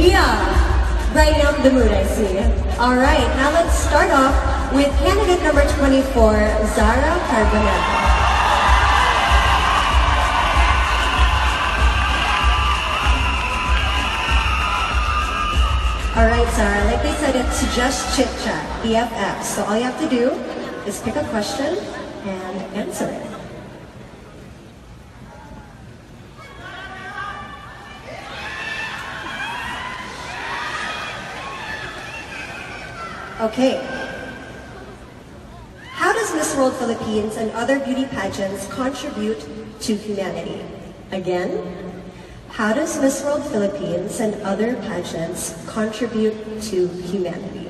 Sophia. Brighten up the mood, I see. Alright, now let's start off with candidate number 24, Zara Carbonell. Alright, Zara, like they said, it's just chit-chat, BFF. So all you have to do is pick a question and answer it. Okay. How does Miss World Philippines and other beauty pageants contribute to humanity? Again, how does Miss World Philippines and other pageants contribute to humanity?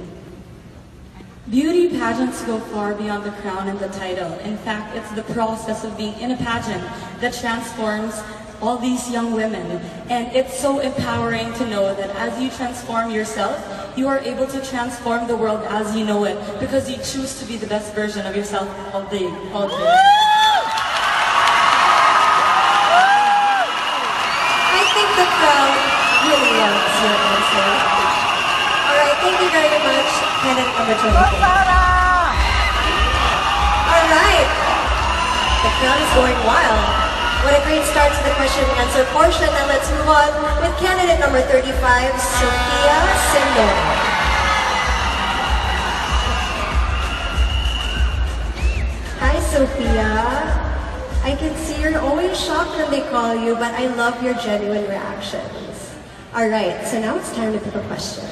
Beauty pageants go far beyond the crown and the title. In fact, it's the process of being in a pageant that transforms all these young women. And it's so empowering to know that as you transform yourself, you are able to transform the world as you know it because you choose to be the best version of yourself all day. I think the crowd really loves your answer. Alright, thank you very much, candidate number 24. Alright, the crowd is going wild. What a great start to the question and answer portion. And let's move on with candidate number 35, Sophia Sindor. Hi, Sophia. I can see you're always shocked when they call you, but I love your genuine reactions. Alright, so now it's time to pick a question.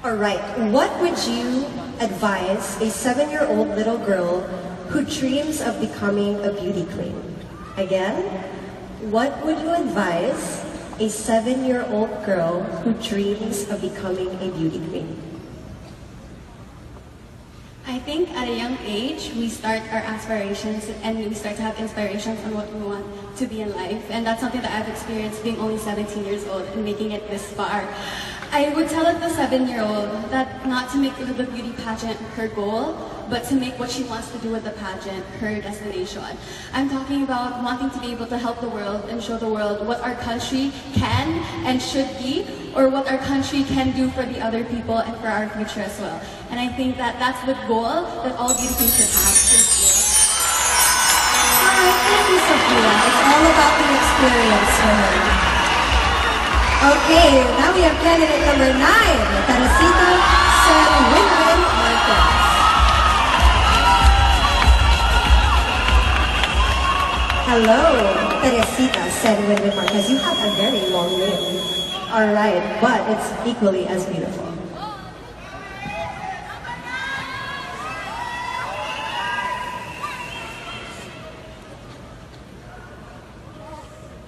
Alright, what would you advise a 7-year-old little girl who dreams of becoming a beauty queen? Again, what would you advise a 7-year-old girl who dreams of becoming a beauty queen? I think at a young age, we start our aspirations and we start to have inspirations on what we want to be in life. And that's something that I've experienced being only 17 years old and making it this far. I would tell the 7-year-old that not to make the beauty pageant her goal, but to make what she wants to do with the pageant her destination. I'm talking about wanting to be able to help the world and show the world what our country can and should be, or what our country can do for the other people and for our future as well. And I think that that's the goal that all beauty queens should have. Alright, thank you, Sophia. It's all about the experience for her. Okay, now we have candidate number 9, Teresita Sen Winwin Marquez. Hello, Teresita Sen Winwin Marquez. You have a very long name. Alright, but it's equally as beautiful.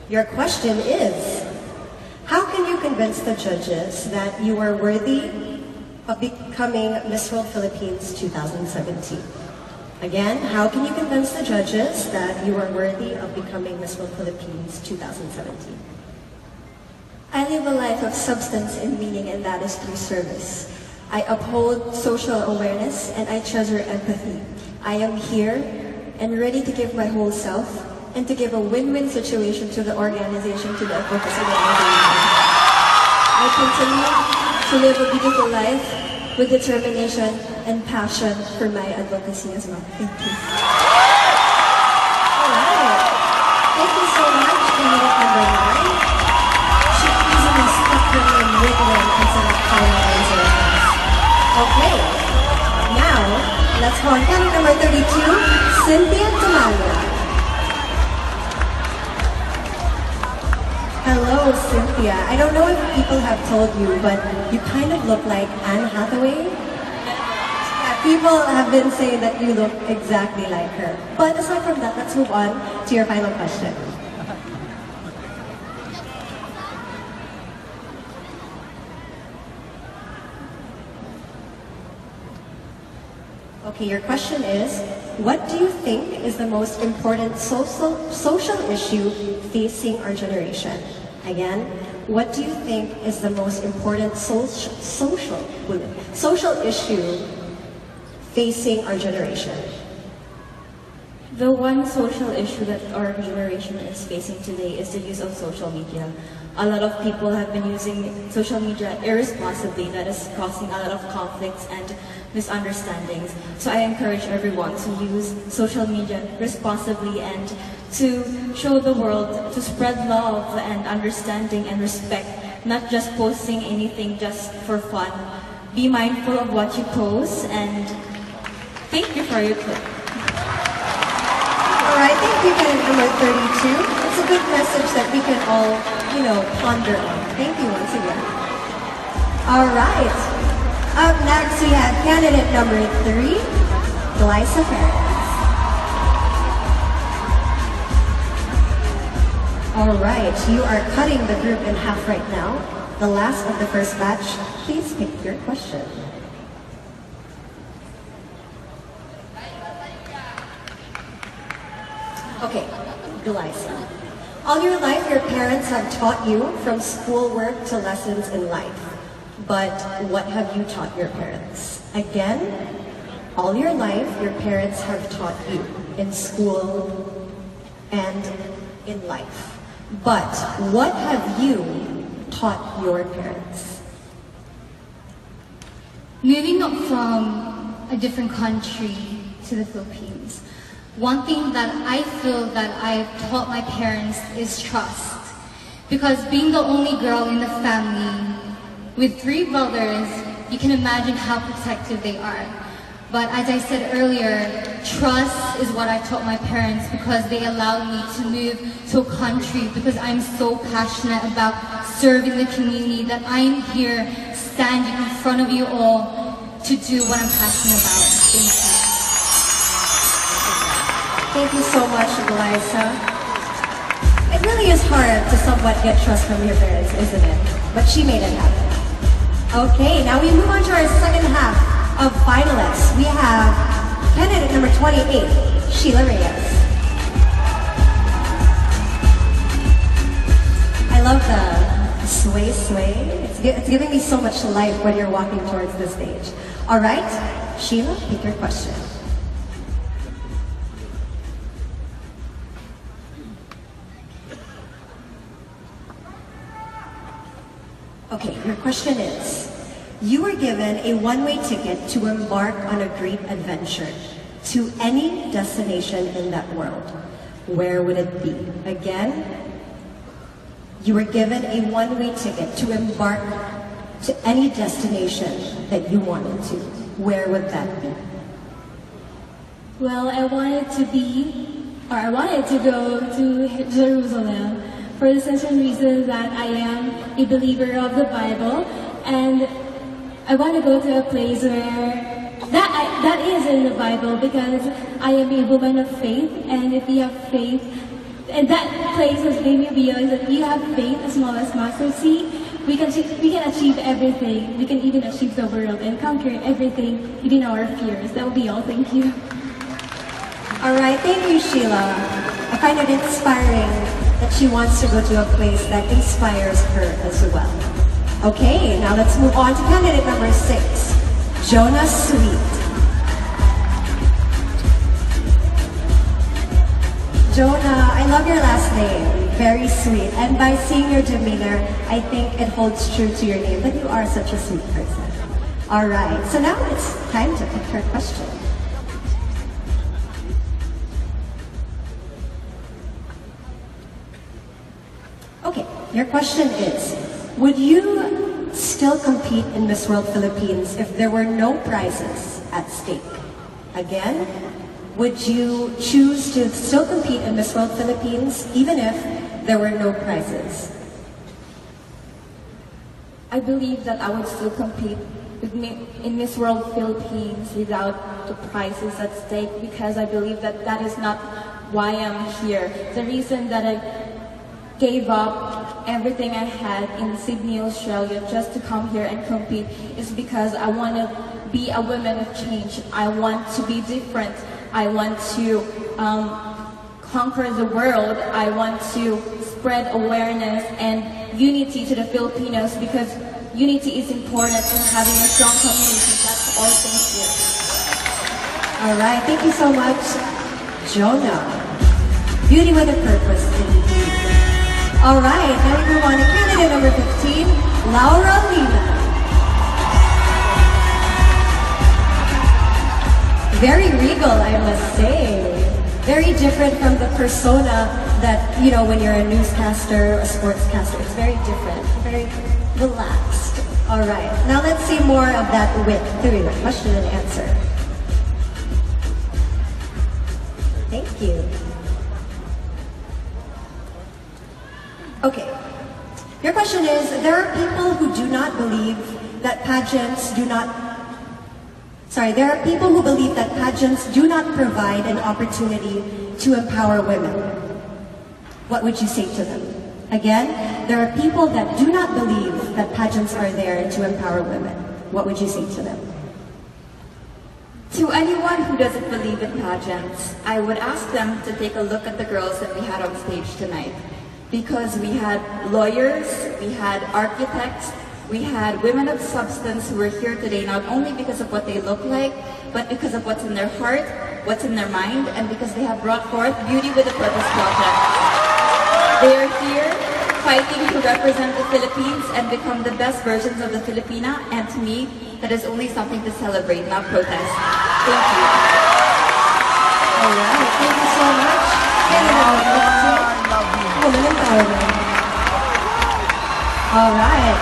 Your question is, how can you convince the judges that you are worthy of becoming Miss World Philippines 2017? Again, how can you convince the judges that you are worthy of becoming Miss World Philippines 2017? I live a life of substance and meaning, and that is through service. I uphold social awareness and I treasure empathy. I am here and ready to give my whole self and to give a win-win situation to the organization, to the advocacy organization. I continue to live a beautiful life with determination and passion for my advocacy as well. Thank you. Alright. Thank you so much, candidate number 9. She easily stuck her name wiggling instead of finalizing us. Okay. Now, let's go on candidate number 32, Cynthia Tamalia. Hello, Cynthia. I don't know if people have told you, but you kind of look like Anne Hathaway. Yeah, people have been saying that you look exactly like her. But aside from that, let's move on to your final question. Okay, your question is, what do you think is the most important social issue facing our generation? Again, what do you think is the most important social issue facing our generation? The one social issue that our generation is facing today is the use of social media. A lot of people have been using social media irresponsibly, that is causing a lot of conflicts and misunderstandings. So I encourage everyone to use social media responsibly and to show the world, to spread love and understanding and respect, not just posting anything just for fun. Be mindful of what you post, and thank you for your clip. All right, thank you, candidate number 32. It's a good message that we can all, ponder on. Thank you once again. All right. Up next, we have candidate number 3, Glyza Perez. All right, you are cutting the group in half right now. The last of the first batch, please pick your question. Okay, Glyza. All your life, your parents have taught you from schoolwork to lessons in life. But what have you taught your parents? Again, all your life, your parents have taught you in school and in life. But what have you taught your parents? Moving up from a different country to the Philippines, one thing that I feel that I've taught my parents is trust. Because being the only girl in the family with 3 brothers, you can imagine how protective they are. But as I said earlier, trust is what I taught my parents, because they allowed me to move to a country because I'm so passionate about serving the community that I'm here standing in front of you all to do what I'm passionate about. Thank you. Thank you so much, Glyza. It really is hard to somewhat get trust from your parents, isn't it? But she made it happen. Okay, now we move on to our second half of finalists. We have candidate number 28, Sheila Reyes. I love the sway. It's giving me so much life when you're walking towards the stage. All right, Sheila, pick your question. Okay, your question is, you were given a one-way ticket to embark on a great adventure to any destination in that world. Where would it be? Again, you were given a one-way ticket to embark to any destination that you wanted to. Where would that be? Well, I wanted to go to Jerusalem for the simple reason that I am a believer of the Bible, and I want to go to a place where that is in the Bible, because I am a woman of faith, and if you have faith, and that place has made me realize that if you have faith as small as mustard seed, we can achieve everything. We can even achieve the world and conquer everything, even our fears. That will be all. Thank you. All right, thank you, Sheila. I find it inspiring that she wants to go to a place that inspires her as well. Okay, now let's move on to candidate number 6, Jonah Sweet. Jonah, I love your last name, very sweet. And by seeing your demeanor, I think it holds true to your name, that you are such a sweet person. All right, so now it's time to pick your question. Okay, your question is, would you still compete in Miss World Philippines if there were no prizes at stake? Again, would you choose to still compete in Miss World Philippines even if there were no prizes? I believe that I would still compete in Miss World Philippines without the prizes at stake, because I believe that that is not why I'm here. The reason that I gave up everything I had in Sydney, Australia, just to come here and compete is because I want to be a woman of change. I want to be different. I want to conquer the world. I want to spread awareness and unity to the Filipinos because unity is important in having a strong community. That's all. Thank you. All right, thank you so much, Jonah. Beauty with a purpose, indeed. All right, now we move on to candidate number 15, Laura Lima. Very regal, I must say. Very different from the persona that, you know, when you're a newscaster, a sportscaster. It's very different, very relaxed. All right, now let's see more of that wit through question and answer. Thank you. Okay. Your question is, there are people who do not believe that pageants do not... Sorry, there are people who believe that pageants do not provide an opportunity to empower women. What would you say to them? Again, there are people that do not believe that pageants are there to empower women. What would you say to them? To anyone who doesn't believe in pageants, I would ask them to take a look at the girls that we had on stage tonight. Because we had lawyers, we had architects, we had women of substance who were here today not only because of what they look like, but because of what's in their heart, what's in their mind, and because they have brought forth Beauty with a Purpose project. They are here fighting to represent the Philippines and become the best versions of the Filipina, and to me, that is only something to celebrate, not protest. Thank you. All right, thank you so much. Woman empowerment. All right.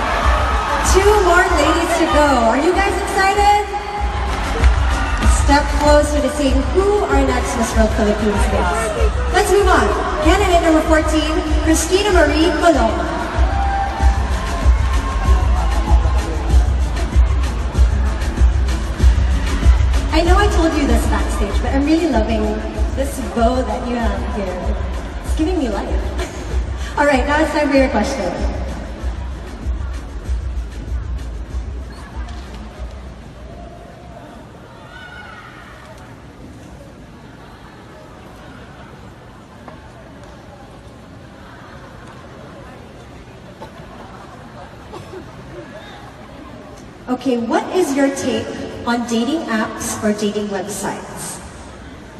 2 more ladies to go. Are you guys excited? Step closer to seeing who our next Miss World Philippines is. Let's move on. Candidate number 14, Christina Marie Coloma. I know I told you this backstage, but I'm really loving this bow that you have here. It's giving me life. All right, now it's time for your question. Okay, what is your take on dating apps or dating websites?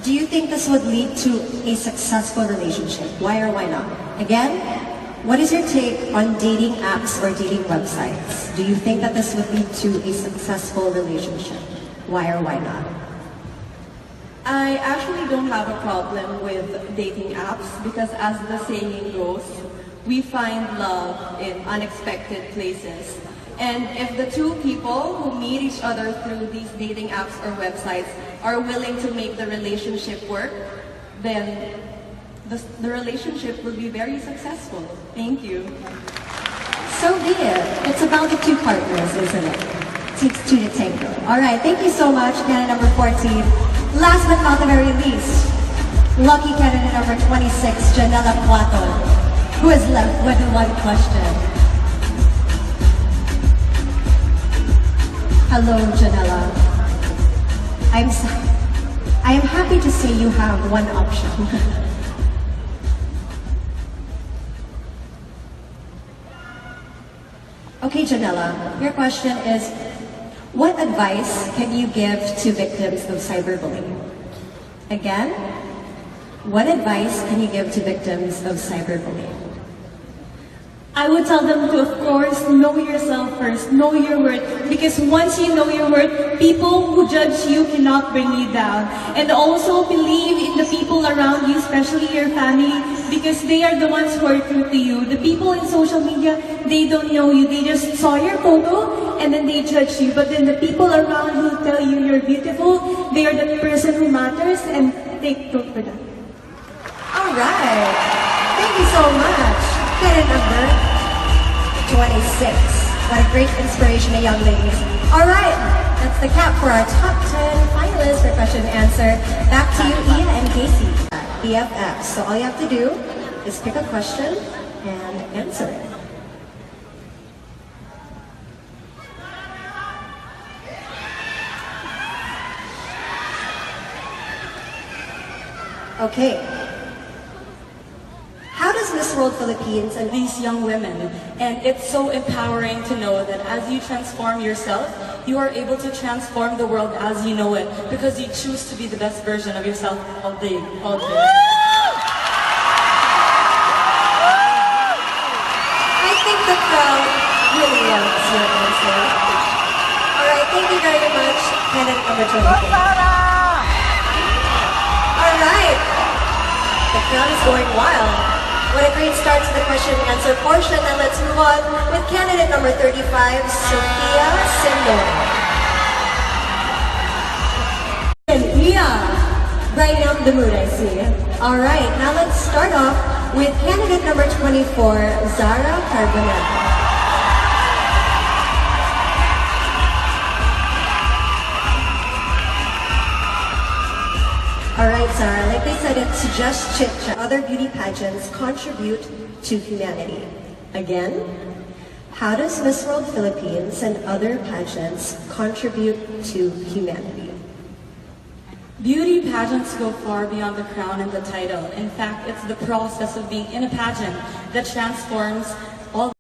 Do you think this would lead to a successful relationship? Why or why not? Again, what is your take on dating apps or dating websites? Do you think that this would lead to a successful relationship? Why or why not? I actually don't have a problem with dating apps because as the saying goes, we find love in unexpected places. And if the two people who meet each other through these dating apps or websites are willing to make the relationship work, then the relationship will be very successful. Thank you. So be it. It's about the two partners, isn't it? It takes two to tango. All right, thank you so much, candidate number 14. Last but not the very least, lucky candidate number 26, Janela Cuato, who is left with one question. Hello, Janela. I am happy to say you have one option. Okay, Janela, your question is, what advice can you give to victims of cyberbullying? Again, what advice can you give to victims of cyberbullying? I would tell them to, of course, know yourself first, know your worth. Because once you know your worth, people who judge you cannot bring you down. And also believe in the people around you, especially your family, because they are the ones who are true to you. The people in social media, they don't know you. They just saw your photo and then they judge you. But then the people around who tell you you're beautiful, they are the person who matters, and take note for that. All right. Thank you so much. Candidate number 26. What a great inspiration to young ladies. All right, that's the cap for our top 10 finalists for question and answer. Back to you, Ian and Casey at BFF. So all you have to do is pick a question and answer it. Okay. How does Miss World Philippines and these young women. And it's so empowering to know that as you transform yourself, you are able to transform the world as you know it because you choose to be the best version of yourself all day. I think the crowd really loves your answer. Alright, thank you very much, candidate number 24. Alright, the crowd is going wild. What a great start to the question and answer portion. And let's move on with candidate number 35, Sophia Sindor. And Mia, brighten up the mood, I see. Alright, now let's start off with candidate number 24, Zara Carbonell. Alright, Zara, like they said, it's just chit-chat. Other beauty pageants contribute to humanity. Again, how does Miss World Philippines and other pageants contribute to humanity? Beauty pageants go far beyond the crown and the title. In fact, it's the process of being in a pageant that transforms all